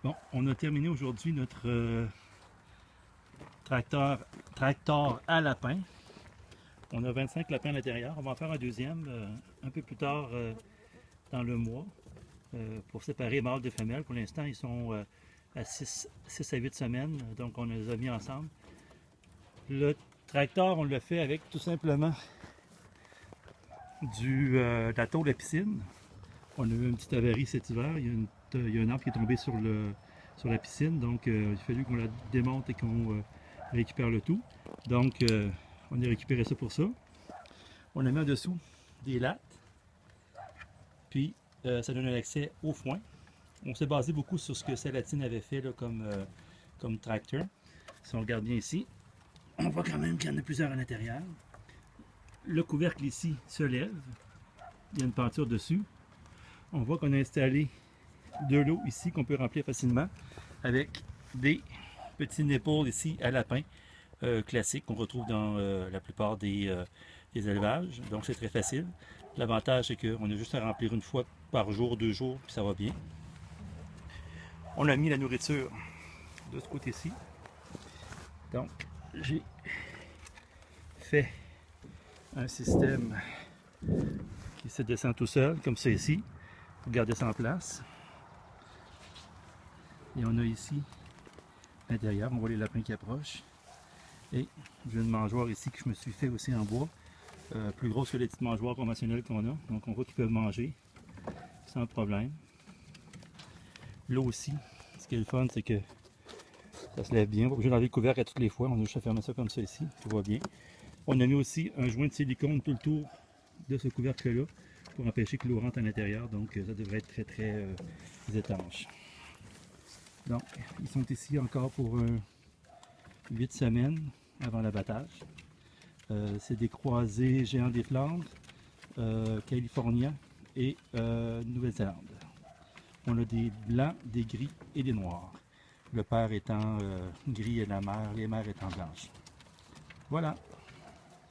Bon, on a terminé aujourd'hui notre tracteur à lapin. On a 25 lapins à l'intérieur. On va en faire un deuxième un peu plus tard dans le mois pour séparer mâles de femelles. Pour l'instant, ils sont à 6 à 8 semaines, donc on les a mis ensemble. Le tracteur, on l'a fait avec tout simplement de la tôle à piscine. On a eu une petite avarie cet hiver. Il y a un arbre qui est tombé sur la piscine, donc il a fallu qu'on la démonte et qu'on récupère le tout. Donc on a récupéré ça pour ça. On a mis en dessous des lattes, puis ça donne un accès au foin. On s'est basé beaucoup sur ce que Salatine avait fait là, comme tracteur. Si on regarde bien ici, on voit quand même qu'il y en a plusieurs à l'intérieur. Le couvercle ici se lève, il y a une peinture dessus. On voit qu'on a installé de l'eau ici qu'on peut remplir facilement avec des petits nipples ici à lapin classiques qu'on retrouve dans la plupart des élevages. Donc c'est très facile. L'avantage c'est qu'on a juste à remplir une fois par jour, 2 jours, puis ça va bien. On a mis la nourriture de ce côté-ci. Donc j'ai fait un système qui se descend tout seul, comme ça ici, pour garder ça en place. Et on a ici, à l'intérieur, on voit les lapins qui approchent. Et j'ai une mangeoire ici que je me suis fait aussi en bois, plus grosse que les petites mangeoires conventionnelles qu'on a. Donc on voit qu'ils peuvent manger sans problème. L'eau aussi, ce qui est le fun, c'est que ça se lève bien. On va obligé d'enlever le couvercle à toutes les fois. On a juste à fermer ça comme ça ici, tout va bien. On a mis aussi un joint de silicone tout le tour de ce couvercle-là pour empêcher que l'eau rentre à l'intérieur. Donc ça devrait être très étanche. Donc, ils sont ici encore pour 8 semaines avant l'abattage. C'est des croisés géants des Flandres, californiens et Nouvelle-Zélande. On a des blancs, des gris et des noirs. Le père étant gris et les mères étant blanches. Voilà.